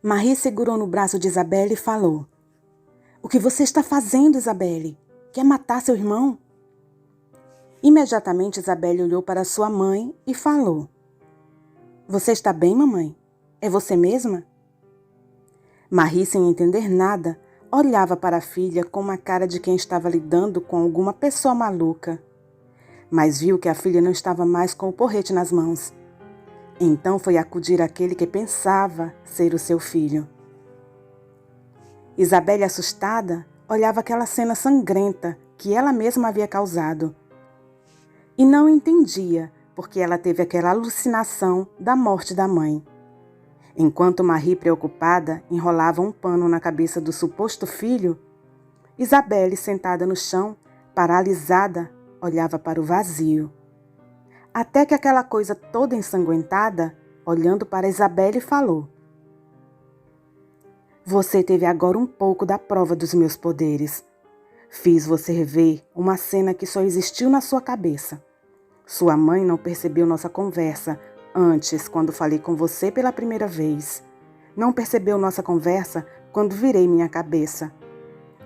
Marie segurou no braço de Isabelle e falou: "O que você está fazendo, Isabelle? Quer matar seu irmão?" Imediatamente Isabelle olhou para sua mãe e falou: "Você está bem, mamãe? É você mesma?" Marie, sem entender nada, olhava para a filha com uma cara de quem estava lidando com alguma pessoa maluca. Mas viu que a filha não estava mais com o porrete nas mãos. Então foi acudir aquele que pensava ser o seu filho. Isabelle, assustada, olhava aquela cena sangrenta que ela mesma havia causado. E não entendia porque ela teve aquela alucinação da morte da mãe. Enquanto Marie, preocupada, enrolava um pano na cabeça do suposto filho, Isabelle, sentada no chão, paralisada, olhava para o vazio. Até que aquela coisa toda ensanguentada, olhando para Isabelle, falou: "Você teve agora um pouco da prova dos meus poderes. Fiz você rever uma cena que só existiu na sua cabeça. Sua mãe não percebeu nossa conversa antes, quando falei com você pela primeira vez. Não percebeu nossa conversa quando virei minha cabeça.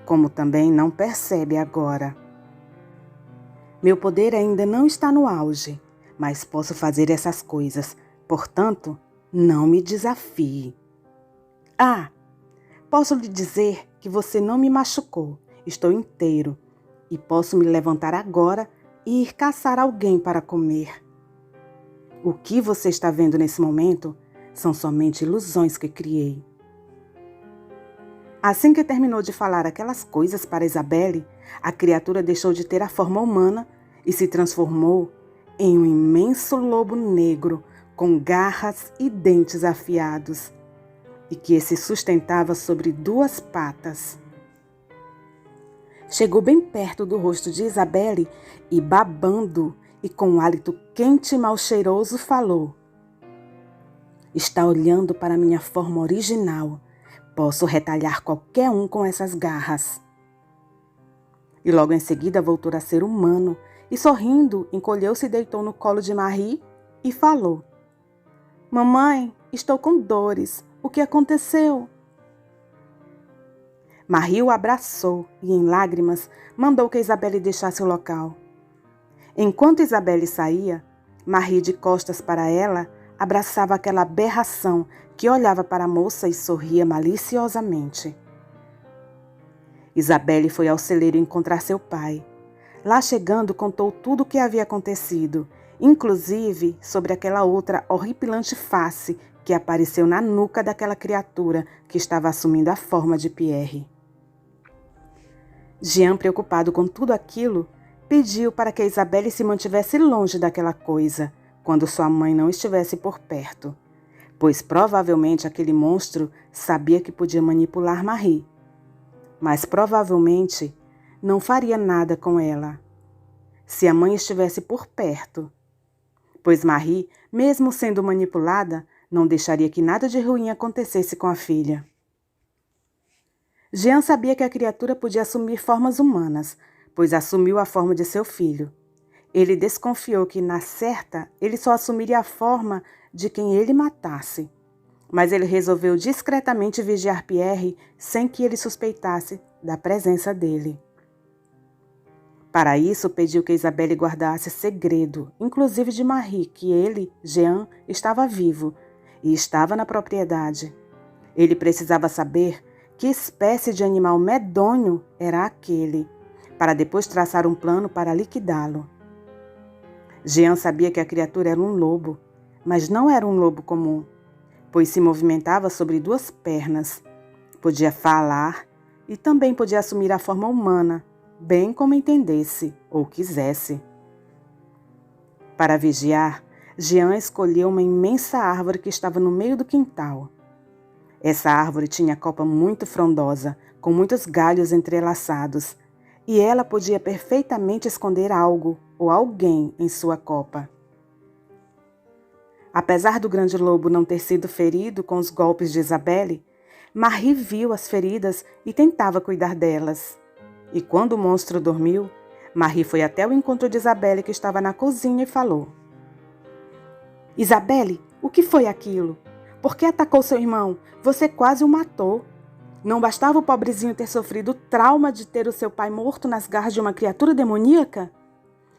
Como também não percebe agora. Meu poder ainda não está no auge, mas posso fazer essas coisas. Portanto, não me desafie. Ah, posso lhe dizer que você não me machucou. Estou inteiro e posso me levantar agora e ir caçar alguém para comer. O que você está vendo nesse momento são somente ilusões que criei." Assim que terminou de falar aquelas coisas para Isabelle, a criatura deixou de ter a forma humana e se transformou em um imenso lobo negro com garras e dentes afiados, e que se sustentava sobre 2 patas. Chegou bem perto do rosto de Isabelle e, babando e com um hálito quente e mal cheiroso, falou: "Está olhando para minha forma original. Posso retalhar qualquer um com essas garras." E logo em seguida voltou a ser humano e, sorrindo, encolheu-se e deitou no colo de Marie e falou: "Mamãe, estou com dores. O que aconteceu?" Marie o abraçou e, em lágrimas, mandou que Isabelle deixasse o local. Enquanto Isabelle saía, Marie, de costas para ela, abraçava aquela aberração que olhava para a moça e sorria maliciosamente. Isabelle foi ao celeiro encontrar seu pai. Lá chegando, contou tudo o que havia acontecido, inclusive sobre aquela outra horripilante face que apareceu na nuca daquela criatura que estava assumindo a forma de Pierre. Jean, preocupado com tudo aquilo, pediu para que Isabelle se mantivesse longe daquela coisa, quando sua mãe não estivesse por perto, pois provavelmente aquele monstro sabia que podia manipular Marie, mas provavelmente não faria nada com ela, se a mãe estivesse por perto, pois Marie, mesmo sendo manipulada, não deixaria que nada de ruim acontecesse com a filha. Jean sabia que a criatura podia assumir formas humanas, pois assumiu a forma de seu filho. Ele desconfiou que, na certa, ele só assumiria a forma de quem ele matasse. Mas ele resolveu discretamente vigiar Pierre sem que ele suspeitasse da presença dele. Para isso, pediu que Isabelle guardasse segredo, inclusive de Marie, que ele, Jean, estava vivo e estava na propriedade. Ele precisava saber que espécie de animal medonho era aquele, para depois traçar um plano para liquidá-lo. Jean sabia que a criatura era um lobo, mas não era um lobo comum, pois se movimentava sobre 2 pernas, podia falar e também podia assumir a forma humana, bem como entendesse ou quisesse. Para vigiar, Jean escolheu uma imensa árvore que estava no meio do quintal. Essa árvore tinha copa muito frondosa, com muitos galhos entrelaçados, e ela podia perfeitamente esconder algo ou alguém em sua copa. Apesar do grande lobo não ter sido ferido com os golpes de Isabelle, Marie viu as feridas e tentava cuidar delas. E quando o monstro dormiu, Marie foi até o encontro de Isabelle, que estava na cozinha, e falou: "Isabelle, o que foi aquilo? Por que atacou seu irmão? Você quase o matou. Não bastava o pobrezinho ter sofrido o trauma de ter o seu pai morto nas garras de uma criatura demoníaca?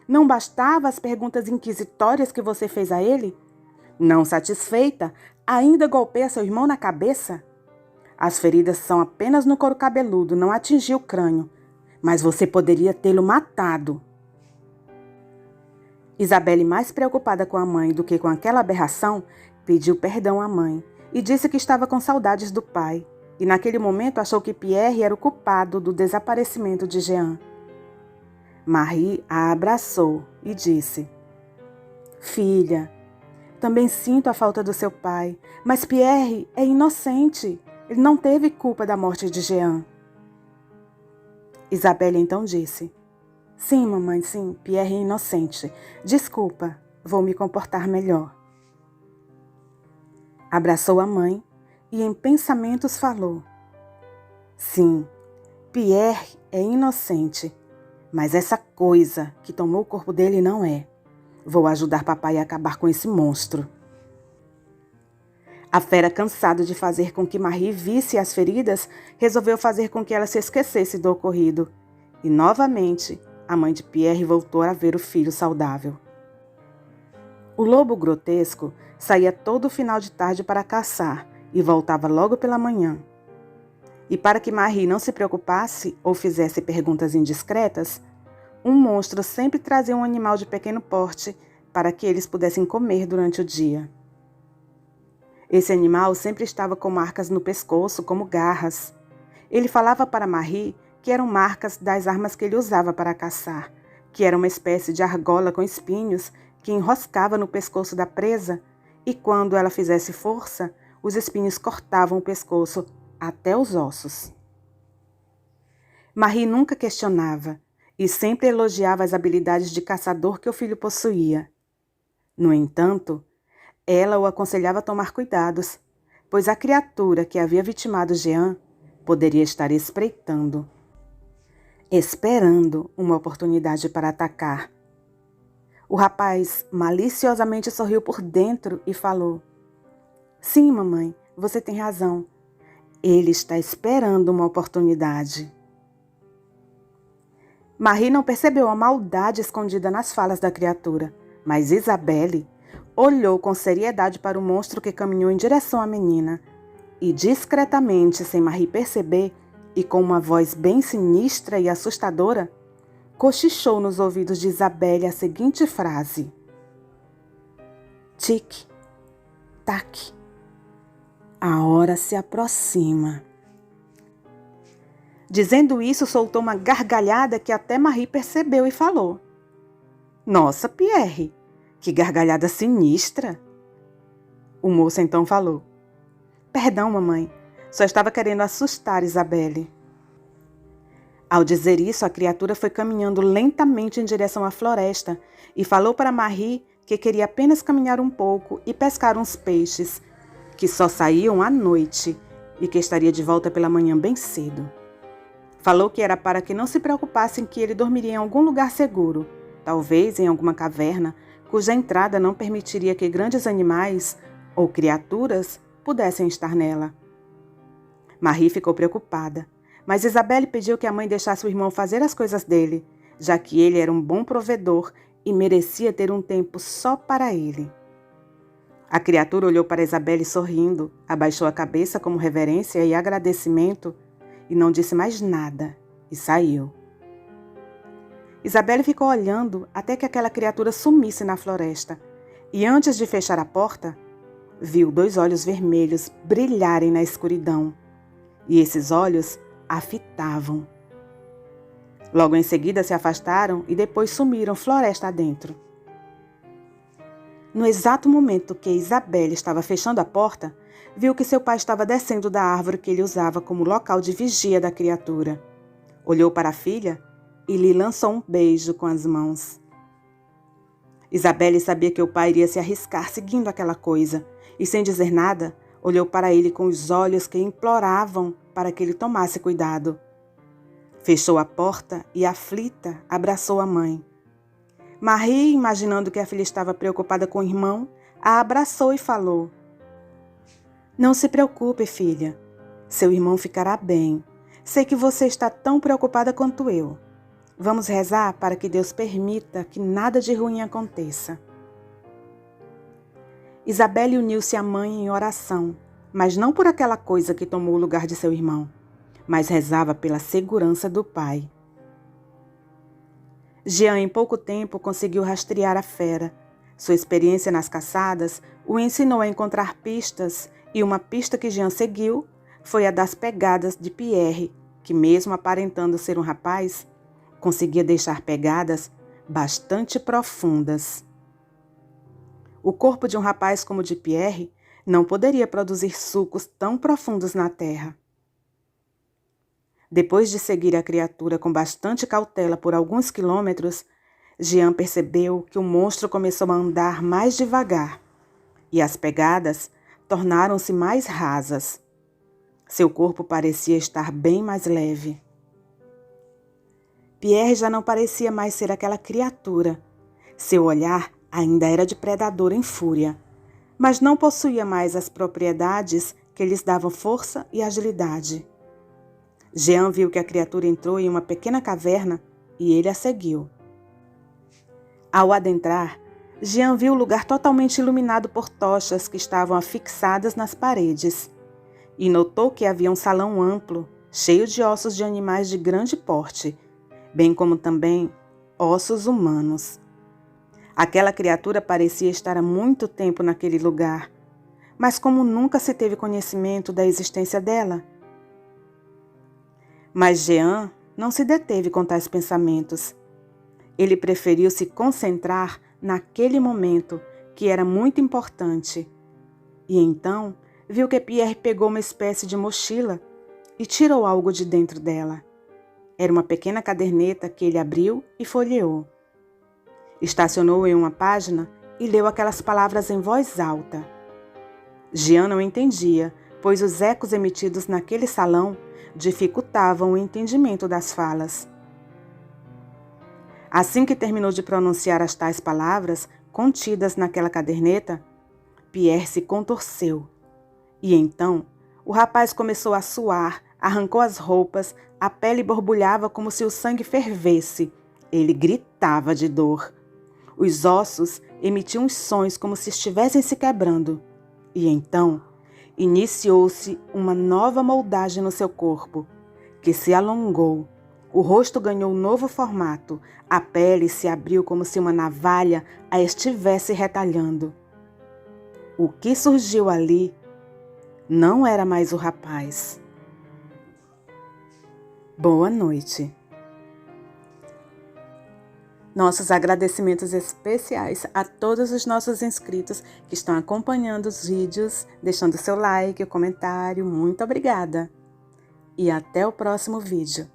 Não bastava as perguntas inquisitórias que você fez a ele? Não satisfeita, ainda golpeia seu irmão na cabeça? As feridas são apenas no couro cabeludo, não atingiu o crânio. Mas você poderia tê-lo matado. Isabelle, mais preocupada com a mãe do que com aquela aberração, pediu perdão à mãe e disse que estava com saudades do pai. E naquele momento achou que Pierre era o culpado do desaparecimento de Jean. Marie a abraçou e disse: Filha, também sinto a falta do seu pai, mas Pierre é inocente. Ele não teve culpa da morte de Jean. Isabelle então disse: Sim, mamãe, sim, Pierre é inocente. Desculpa, vou me comportar melhor. Abraçou a mãe e em pensamentos falou: Sim, Pierre é inocente, mas essa coisa que tomou o corpo dele não é. Vou ajudar papai a acabar com esse monstro. A fera, cansado de fazer com que Marie visse as feridas, resolveu fazer com que ela se esquecesse do ocorrido. E, novamente, a mãe de Pierre voltou a ver o filho saudável. O lobo grotesco saía todo final de tarde para caçar e voltava logo pela manhã. E para que Marie não se preocupasse ou fizesse perguntas indiscretas, um monstro sempre trazia um animal de pequeno porte para que eles pudessem comer durante o dia. Esse animal sempre estava com marcas no pescoço, como garras. Ele falava para Marie que eram marcas das armas que ele usava para caçar, que era uma espécie de argola com espinhos que enroscava no pescoço da presa e, quando ela fizesse força, os espinhos cortavam o pescoço até os ossos. Marie nunca questionava e sempre elogiava as habilidades de caçador que o filho possuía. No entanto, ela o aconselhava a tomar cuidados, pois a criatura que havia vitimado Jean poderia estar espreitando, esperando uma oportunidade para atacar. O rapaz maliciosamente sorriu por dentro e falou: Sim, mamãe, você tem razão. Ele está esperando uma oportunidade. Marie não percebeu a maldade escondida nas falas da criatura, mas Isabelle olhou com seriedade para o monstro que caminhou em direção à menina e, discretamente, sem Marie perceber, e com uma voz bem sinistra e assustadora, cochichou nos ouvidos de Isabelle a seguinte frase: Tic, tac, a hora se aproxima. Dizendo isso, soltou uma gargalhada que até Marie percebeu e falou: Nossa, Pierre, que gargalhada sinistra! O moço então falou: Perdão, mamãe, só estava querendo assustar Isabelle. Ao dizer isso, a criatura foi caminhando lentamente em direção à floresta e falou para Marie que queria apenas caminhar um pouco e pescar uns peixes, que só saíam à noite e que estaria de volta pela manhã bem cedo. Falou que era para que não se preocupassem que ele dormiria em algum lugar seguro, talvez em alguma caverna, cuja entrada não permitiria que grandes animais ou criaturas pudessem estar nela. Marie ficou preocupada, mas Isabelle pediu que a mãe deixasse o irmão fazer as coisas dele, já que ele era um bom provedor e merecia ter um tempo só para ele. A criatura olhou para Isabelle sorrindo, abaixou a cabeça como reverência e agradecimento e não disse mais nada e saiu. Isabelle ficou olhando até que aquela criatura sumisse na floresta e, antes de fechar a porta, viu 2 olhos vermelhos brilharem na escuridão e esses olhos a fitavam. Logo em seguida se afastaram e depois sumiram floresta adentro. No exato momento que Isabelle estava fechando a porta, viu que seu pai estava descendo da árvore que ele usava como local de vigia da criatura. Olhou para a filha e lhe lançou um beijo com as mãos. Isabelle sabia que o pai iria se arriscar seguindo aquela coisa e, sem dizer nada, olhou para ele com os olhos que imploravam para que ele tomasse cuidado. Fechou a porta e, aflita, abraçou a mãe. Marie, imaginando que a filha estava preocupada com o irmão, a abraçou e falou: Não se preocupe, filha. Seu irmão ficará bem. Sei que você está tão preocupada quanto eu. Vamos rezar para que Deus permita que nada de ruim aconteça. Isabelle uniu-se à mãe em oração, mas não por aquela coisa que tomou o lugar de seu irmão, mas rezava pela segurança do pai. Jean, em pouco tempo, conseguiu rastrear a fera. Sua experiência nas caçadas o ensinou a encontrar pistas, e uma pista que Jean seguiu foi a das pegadas de Pierre, que, mesmo aparentando ser um rapaz, conseguia deixar pegadas bastante profundas. O corpo de um rapaz como o de Pierre não poderia produzir sulcos tão profundos na terra. Depois de seguir a criatura com bastante cautela por alguns quilômetros, Jean percebeu que o monstro começou a andar mais devagar e as pegadas tornaram-se mais rasas. Seu corpo parecia estar bem mais leve. Pierre já não parecia mais ser aquela criatura. Seu olhar ainda era de predador em fúria, mas não possuía mais as propriedades que lhes davam força e agilidade. Jean viu que a criatura entrou em uma pequena caverna e ele a seguiu. Ao adentrar, Jean viu o lugar totalmente iluminado por tochas que estavam afixadas nas paredes e notou que havia um salão amplo, cheio de ossos de animais de grande porte, bem como também ossos humanos. Aquela criatura parecia estar há muito tempo naquele lugar, mas como nunca se teve conhecimento da existência dela? Mas Jean não se deteve com tais pensamentos. Ele preferiu se concentrar naquele momento, que era muito importante. E então viu que Pierre pegou uma espécie de mochila e tirou algo de dentro dela. Era uma pequena caderneta que ele abriu e folheou. Estacionou em uma página e leu aquelas palavras em voz alta. Jean não entendia, pois os ecos emitidos naquele salão dificultavam o entendimento das falas. Assim que terminou de pronunciar as tais palavras contidas naquela caderneta, Pierre se contorceu. E então o rapaz começou a suar, arrancou as roupas, a pele borbulhava como se o sangue fervesse. Ele gritava de dor. Os ossos emitiam sons como se estivessem se quebrando. E então iniciou-se uma nova moldagem no seu corpo, que se alongou. O rosto ganhou um novo formato. A pele se abriu como se uma navalha a estivesse retalhando. O que surgiu ali não era mais o rapaz. Boa noite. Nossos agradecimentos especiais a todos os nossos inscritos que estão acompanhando os vídeos, deixando seu like, comentário. Muito obrigada. E até o próximo vídeo.